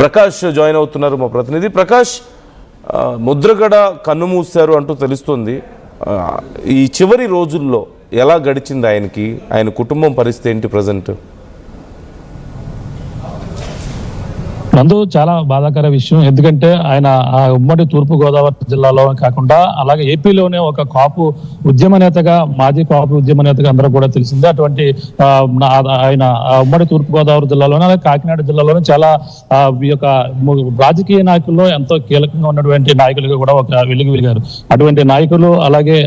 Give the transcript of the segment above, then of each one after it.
Prakash join అవుతున్నారు, మా ప్రతినిధి ప్రకాష్. ముద్రగడ కన్నుమూశారు అంటూ తెలుస్తుంది. ఈ చివరి రోజుల్లో ఎలా గడిచింది ఆయనకి, ఆయన కుటుంబం పరిస్థితి ఏంటి ప్రజెంట్? నందు చాలా బాధాకర విషయం. ఎందుకంటే ఆయన ఆ ఉమ్మడి తూర్పు గోదావరి జిల్లాలో కాకుండా అలాగే ఏపీలోనే ఒక కాపు ఉద్యమ నేతగా, మాజీ కాపు ఉద్యమ నేతగా అందరూ కూడా తెలిసిందే. అటువంటి ఆయన ఉమ్మడి తూర్పు గోదావరి జిల్లాలోనే అలాగే కాకినాడ జిల్లాలోనే చాలా ఈ యొక్క రాజకీయ నాయకుల్లో ఎంతో కీలకంగా ఉన్నటువంటి నాయకులుగా కూడా ఒక వెలిగారు. అటువంటి నాయకులు అలాగే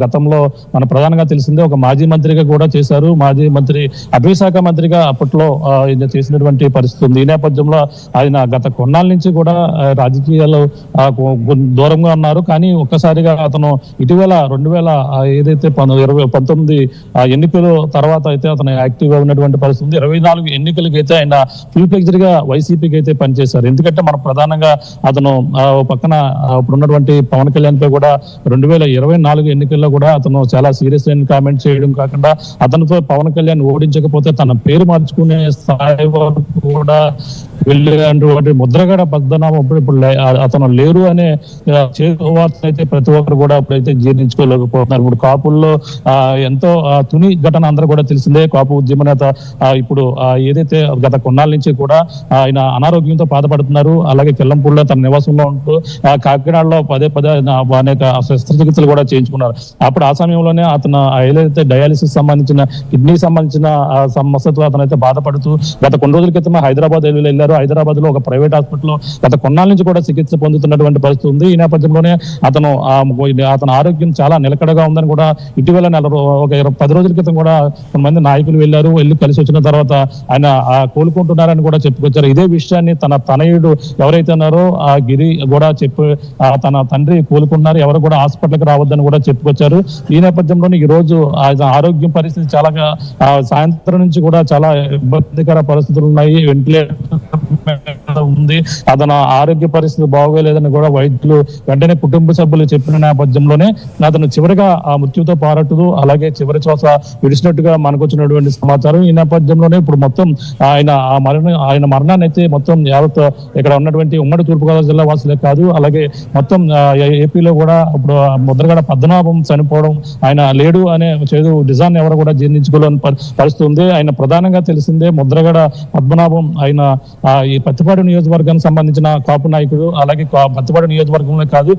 గతంలో మన ప్రధానంగా తెలిసిందే ఒక మాజీ మంత్రిగా కూడా చేశారు. మాజీ మంత్రి అటవీ శాఖ మంత్రిగా అప్పట్లో చేసినటువంటి పరిస్థితి ఉంది. ఈ నేపథ్యంలో ఆయన గత కొన్నాళ్ళ నుంచి కూడా రాజకీయాల్లో దూరంగా ఉన్నారు. కానీ ఒక్కసారిగా అతను ఇటీవల 2019 ఎన్నికల తర్వాత అయితే అతను యాక్టివ్ గా ఉన్నటువంటి పరిస్థితి. 24 ఎన్నికలకి అయితే ఆయన ఫుల్ ఫ్లెక్స్డ్ గా వైసీపీకి అయితే పనిచేశారు. ఎందుకంటే మన ప్రధానంగా అతను పక్కన ఇప్పుడు ఉన్నటువంటి పవన్ కళ్యాణ్ పై కూడా 2024 ఎన్నికల్లో కూడా అతను చాలా సీరియస్ అయిన కామెంట్ చేయడం కాకుండా అతనితో పవన్ కళ్యాణ్ ఓడించకపోతే తన పేరు మార్చుకునే స్థాయి వరకు కూడా వెళ్ళేటువంటి ముద్రగడ పద్మనాభం ఇప్పుడు అతను లేరు అనే వార్త అయితే ప్రతి ఒక్కరు కూడా అప్పుడైతే జీర్ణించుకోలేకపోతున్నారు. ఇప్పుడు కాపుల్లో ఎంతో తుని ఘటన అందరూ కూడా తెలిసిందే. కాపు ఉద్యమ నేత ఇప్పుడు ఏదైతే గత కొన్నాళ్ళ నుంచి కూడా ఆయన అనారోగ్యంతో బాధపడుతున్నారు. అలాగే కెల్లంపూడిలో తన నివాసంలో ఉంటూ కాకినాడలో పదే అనేక శస్త్రచికిత్సలు కూడా చేయించుకున్నారు. అప్పుడు ఆ సమయంలోనే అతను ఏదైతే డయాలిసిస్ సంబంధించిన కిడ్నీ సంబంధించిన సమస్యతో అతనైతే బాధపడుతూ గత కొన్ని రోజుల క్రితమే హైదరాబాద్ వెళ్ళారు. హైదరాబాద్ లో ఒక ప్రైవేట్ హాస్పిటల్లో గత కొన్నాళ్ళ నుంచి కూడా చికిత్స పొందుతున్నటువంటి పరిస్థితి ఉంది. ఈ నేపథ్యంలోనే అతని ఆరోగ్యం చాలా నిలకడగా ఉందని కూడా ఇటీవల ఒక 10 రోజుల క్రితం కూడా కొంతమంది నాయకులు వెళ్ళి కలిసి వచ్చిన తర్వాత ఆయన కోలుకుంటున్నారని కూడా చెప్పుకొచ్చారు. ఇదే విషయాన్ని తన తనయుడు ఎవరైతే ఉన్నారో ఆ గిరి కూడా తన తండ్రి కోలుకుంటున్నారు, ఎవరు కూడా హాస్పిటల్కి రావద్దని కూడా చెప్పుకొచ్చారు. ఈ నేపథ్యంలోనే ఈ రోజు ఆయన ఆరోగ్యం పరిస్థితి చాలా సాయంత్రం నుంచి కూడా చాలా ఇబ్బందికర పరిస్థితులు ఉన్నాయి. వెంటిలేటర్ ఉంది, అతను ఆరోగ్య పరిస్థితి బాగోలేదని కూడా వైద్యులు వెంటనే కుటుంబ సభ్యులు చెప్పిన నేపథ్యంలోనే అతను చివరిగా ఆ మృత్యుతో పోరాడుతూ అలాగే చివరి శ్వాస విడిచినట్టుగా మనకు వచ్చినటువంటి సమాచారం. ఈ నేపథ్యంలోనే ఇప్పుడు మొత్తం ఆయన మరణాన్ని అయితే మొత్తం యావత్ ఇక్కడ ఉన్నటువంటి ఉమ్మడి తూర్పుగోదావరి జిల్లా వాసులే కాదు, అలాగే మొత్తం ఏపీలో కూడా ఇప్పుడు ముద్రగడ పద్మనాభం చనిపోవడం, ఆయన లేడు అనే చేదు నిజాన్ని ఎవరు కూడా జీర్ణించుకోలేని పరిస్థితి ఉంది. ఆయన ప్రధానంగా తెలిసిందే ముద్రగడ పద్మనాభం ఆయన ఈ పత్తిపాడు నియోజకవర్గానికి సంబంధించిన కాపు నాయకుడు. అలాగే పత్తిపాడు నియోజకవర్గంలో కాదు,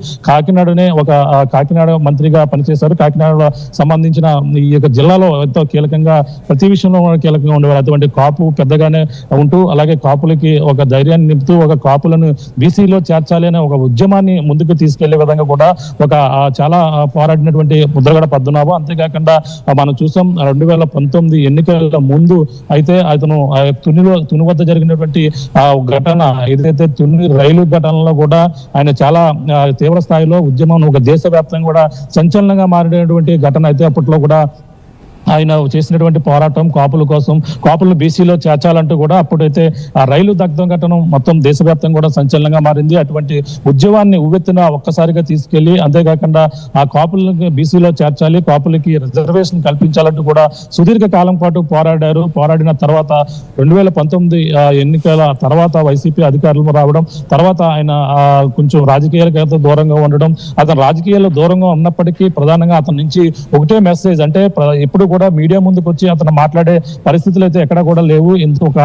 కాకినాడ మంత్రిగా పనిచేశారు. కాకినాడలో సంబంధించిన ఈ యొక్క జిల్లాలో ఎంతో కీలకంగా ప్రతి విషయంలో కీలకంగా ఉండేవారు. అటువంటి కాపు పెద్దగానే ఉంటూ అలాగే కాపులకి ఒక ధైర్యాన్ని నింపుతూ ఒక కాపులను బీసీలో చేర్చాలి అనే ఒక ఉద్యమాన్ని ముందుకు తీసుకెళ్లే విధంగా కూడా చాలా పోరాడినటువంటి ముద్రగడ పద్మనాభం. అంతేకాకుండా మనం చూసాం 2019 ఎన్నికల ముందు అయితే అతను తుని వద్ద జరిగినటువంటి ఘటన ఏదైతే తుని రైలు ఘటనలో కూడా ఆయన చాలా తీవ్ర స్థాయిలో ఉద్యమం ఒక దేశవ్యాప్తంగా కూడా సంచలనంగా మారినటువంటి ఘటన అయితే అప్పట్లో కూడా ఆయన చేసినటువంటి పోరాటం కాపుల కోసం, కాపులను బీసీలో చేర్చాలంటూ కూడా అప్పుడైతే ఆ రైలు దగ్ధం ఘటన మొత్తం దేశవ్యాప్తంగా కూడా సంచలనంగా మారింది. అటువంటి ఉద్యమాన్ని ఉవ్వెత్తున ఒక్కసారిగా తీసుకెళ్లి అంతేకాకుండా ఆ కాపులను బీసీలో చేర్చాలి, కాపులకి రిజర్వేషన్ కల్పించాలంటూ కూడా సుదీర్ఘ కాలం పాటు పోరాడారు. పోరాడిన తర్వాత 2019 ఎన్నికల తర్వాత వైసీపీ అధికారులు రావడం, తర్వాత ఆయన కొంచెం రాజకీయాలకు దూరంగా ఉండడం, అతను రాజకీయాల్లో దూరంగా ఉన్నప్పటికీ ప్రధానంగా అతని నుంచి ఒకటే మెసేజ్, అంటే ఎప్పుడు కూడా మీడియా ముందుకు వచ్చి అతను మాట్లాడే పరిస్థితులు అయితే ఎక్కడ కూడా లేవు.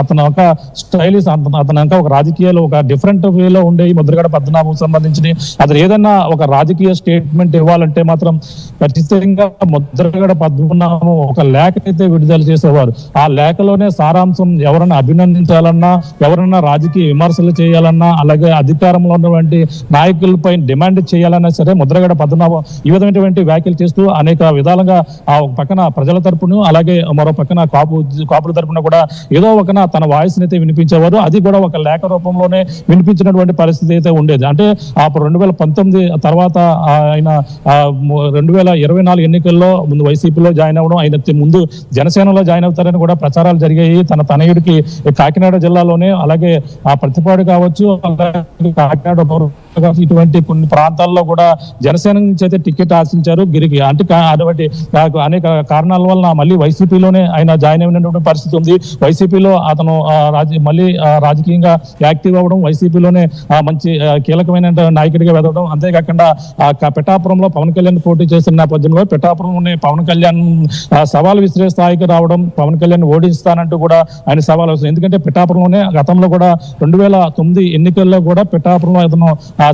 అతను ఒక స్టైలిష్, అతను ఒక రాజకీయాలు ఒక డిఫరెంట్ వేలో ఉండే ముద్రగడ పద్మనాభం సంబంధించి అతను ఏదన్నా ఒక రాజకీయ స్టేట్మెంట్ ఇవ్వాలంటే మాత్రం ఖచ్చితంగా ముద్రగడ పద్మనాభం ఒక లేఖ అయితే విడుదల చేసేవారు. ఆ లేఖలోనే సారాంశం ఎవరన్నా అభినందించాలన్నా, ఎవరన్నా రాజకీయ విమర్శలు చేయాలన్నా, అలాగే అధికారంలో ఉన్నటువంటి నాయకులపై డిమాండ్ చేయాలన్నా సరే ముద్రగడ పద్మనాభం ఈ విధమైనటువంటి వ్యాఖ్యలు చేస్తూ అనేక విధాలుగా ఆ పక్కన ప్రజల తరపును అలాగే మరో పక్కన కాపుల తరపున కూడా ఏదో ఒక తన వాయిస్ అయితే వినిపించేవారు. అది కూడా ఒక లేఖ రూపంలోనే వినిపించినటువంటి పరిస్థితి అయితే ఉండేది. అంటే అప్పుడు 2019 తర్వాత ఆయన 2024 ఎన్నికల్లో ముందు వైసీపీలో జాయిన్ అవ్వడం, ఆయన ముందు జనసేనలో జాయిన్ అవుతారని కూడా ప్రచారాలు జరిగాయి. తన తనయుడికి కాకినాడ జిల్లాలోనే అలాగే ఆ ప్రతిపాడు కావచ్చు, అలాగే కాకినాడ ఇటువంటి కొన్ని ప్రాంతాల్లో కూడా జనసేన నుంచి అయితే టికెట్ ఆశించారు గిరికి. అంటే అటువంటి అనేక కారణాల వలన మళ్ళీ వైసీపీలోనే ఆయన జాయిన్ అయినటువంటి పరిస్థితి ఉంది. వైసీపీలో అతను మళ్ళీ రాజకీయంగా యాక్టివ్ అవ్వడం, వైసీపీలోనే మంచి కీలకమైన నాయకుడిగా వెదవడం, అంతేకాకుండా పిఠాపురంలో పవన్ కళ్యాణ్ పోటీ చేసిన నేపథ్యంలో పిఠాపురంలోనే పవన్ కళ్యాణ్ సవాల్ విసిరే స్థాయికి రావడం, పవన్ కళ్యాణ్ ఓడిస్తానంటూ కూడా ఆయన సవాల్ వస్తుంది. ఎందుకంటే పిఠాపురంలోనే గతంలో కూడా 2009 ఎన్నికల్లో కూడా పిఠాపురంలో అతను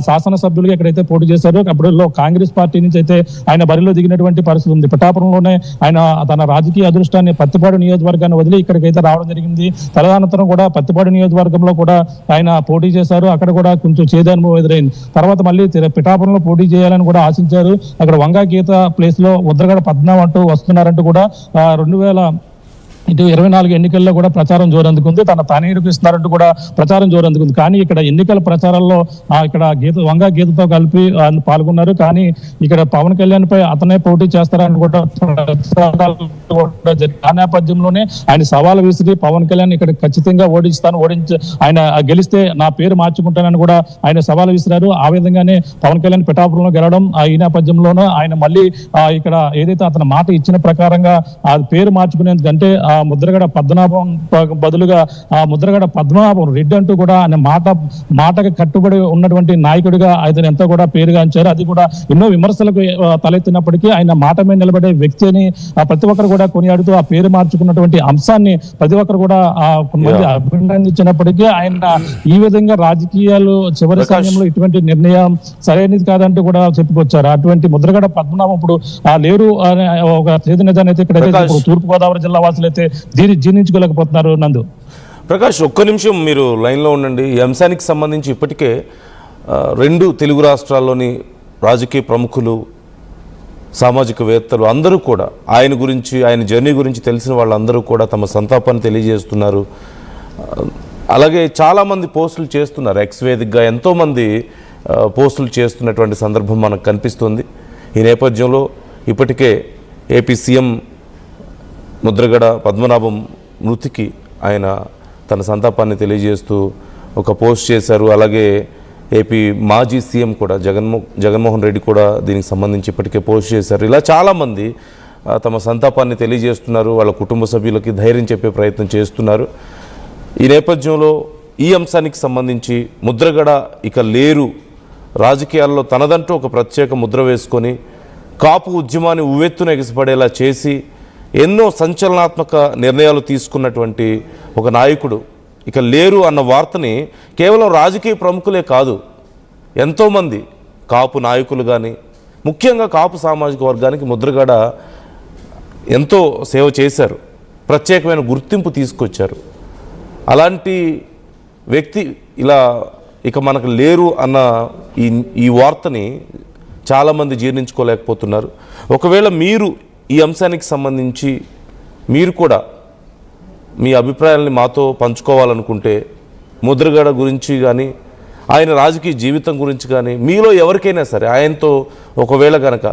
శాసనసభ్యులుగా ఎక్కడైతే పోటీ చేశారో అప్పుడులో కాంగ్రెస్ పార్టీ నుంచి అయితే ఆయన బరిలో దిగినటువంటి పరిస్థితి ఉంది. పిఠాపురంలోనే ఆయన తన రాజకీయ అదృష్టాన్ని పత్తిపాడు నియోజకవర్గాన్ని వదిలి ఇక్కడికైతే రావడం జరిగింది. తదనంతరం కూడా పత్తిపాడు నియోజకవర్గంలో కూడా ఆయన పోటీ చేశారు. అక్కడ కూడా కొంచెం చేదనుభవం ఎదురైంది. తర్వాత మళ్ళీ పిఠాపురంలో పోటీ చేయాలని కూడా ఆశించారు. అక్కడ వంగా గీత ప్లేస్ లో ముద్రగడ పద్మనాభం అంటూ వస్తున్నారంటూ కూడా 2024 ఎన్నికల్లో కూడా ప్రచారం జోరందుకుంది. తానే ఇస్తున్నారంటూ కూడా ప్రచారం జోరందుకుంది. కానీ ఇక్కడ ఎన్నికల ప్రచారాల్లో ఇక్కడ వంగా గీతతో కలిపి పాల్గొన్నారు. కానీ ఇక్కడ పవన్ కళ్యాణ్ పై అతనే పోటీ చేస్తారని కూడా ఆ నేపథ్యంలోనే ఆయన సవాల్ విసిరి పవన్ కళ్యాణ్ ఇక్కడ ఖచ్చితంగా ఓడించి ఆయన గెలిస్తే నా పేరు మార్చుకుంటానని కూడా ఆయన సవాల్ విసిరారు. ఆ విధంగానే పవన్ కళ్యాణ్ పిఠాపురంలో గెలవడం, ఈ నేపథ్యంలోనూ ఆయన మళ్ళీ ఇక్కడ ఏదైతే అతను మాట ఇచ్చిన ప్రకారంగా ఆ పేరు మార్చుకునేందుకంటే ముద్రగడ పద్మనాభం బదులుగా ముద్రగడ పద్మనాభం రెడ్డి అంటూ కూడా ఆయన మాటకు కట్టుబడి ఉన్నటువంటి నాయకుడిగా ఆయన ఎంతో కూడా పేరుగాంచారు. అది కూడా ఎన్నో విమర్శలకు తలెత్తినప్పటికీ ఆయన మాట మీద నిలబడే వ్యక్తి అని ప్రతి ఒక్కరు కూడా కొనియాడుతూ ఆ పేరు మార్చుకున్నటువంటి అంశాన్ని ప్రతి ఒక్కరు కూడా కొంతమంది అభినందించినప్పటికీ ఆయన ఈ విధంగా రాజకీయాలు చివరి సమయంలో ఇటువంటి నిర్ణయం సరైనది కాదంటూ కూడా చెప్పుకొచ్చారు. అటువంటి ముద్రగడ పద్మనాభం ఇప్పుడు లేరు అనే ఒక చేదు నిజాన్ని అయితే ఇక్కడైతే తూర్పుగోదావరి జిల్లా వాసులు అయితే దీన్ని జీర్ణించుకోలేకపోతున్నారు. నందు, ప్రకాష్, ఒక్క నిమిషం మీరు లైన్లో ఉండండి. ఈ అంశానికి సంబంధించి ఇప్పటికే 2 తెలుగు రాష్ట్రాల్లోని రాజకీయ ప్రముఖులు, సామాజికవేత్తలు అందరూ కూడా ఆయన గురించి, ఆయన జర్నీ గురించి తెలిసిన వాళ్ళందరూ కూడా తమ సంతాపాన్ని తెలియజేస్తున్నారు. అలాగే చాలామంది పోస్టులు చేస్తున్నారు. ఎక్స్ వేదికగా ఎంతోమంది పోస్టులు చేస్తున్నటువంటి సందర్భం మనకు కనిపిస్తుంది. ఈ నేపథ్యంలో ఇప్పటికే ఏపీ సీఎం ముద్రగడ పద్మనాభం మృతికి ఆయన తన సంతాపాన్ని తెలియజేస్తూ ఒక పోస్ట్ చేశారు. అలాగే ఏపీ మాజీ సీఎం కూడా జగన్మోహన్ రెడ్డి కూడా దీనికి సంబంధించి ఇప్పటికే పోస్ట్ చేశారు. ఇలా చాలామంది తమ సంతాపాన్ని తెలియజేస్తున్నారు. వాళ్ళ కుటుంబ సభ్యులకి ధైర్యం చెప్పే ప్రయత్నం చేస్తున్నారు. ఈ నేపథ్యంలో ఈ అంశానికి సంబంధించి ముద్రగడ ఇక లేరు, రాజకీయాల్లో తనదంటూ ఒక ప్రత్యేక ముద్ర వేసుకొని కాపు ఉద్యమాన్ని ఉవ్వెత్తున ఎగిసిపడేలా చేసి ఎన్నో సంచలనాత్మక నిర్ణయాలు తీసుకున్నటువంటి ఒక నాయకుడు ఇక లేరు అన్న వార్తని కేవలం రాజకీయ ప్రముఖులే కాదు, ఎంతోమంది కాపు నాయకులు కానీ, ముఖ్యంగా కాపు సామాజిక వర్గానికి ముద్రగడ ఎంతో సేవ చేశారు, ప్రత్యేకమైన గుర్తింపు తీసుకొచ్చారు. అలాంటి వ్యక్తి ఇలా ఇక మనకు లేరు అన్న ఈ వార్తని చాలామంది జీర్ణించుకోలేకపోతున్నారు. ఒకవేళ మీరు ఈ అంశానికి సంబంధించి మీరు కూడా మీ అభిప్రాయాలని మాతో పంచుకోవాలనుకుంటే, ముద్రగడ గురించి కానీ ఆయన రాజకీయ జీవితం గురించి కానీ మీలో ఎవరికైనా సరే ఆయనతో ఒకవేళ కనుక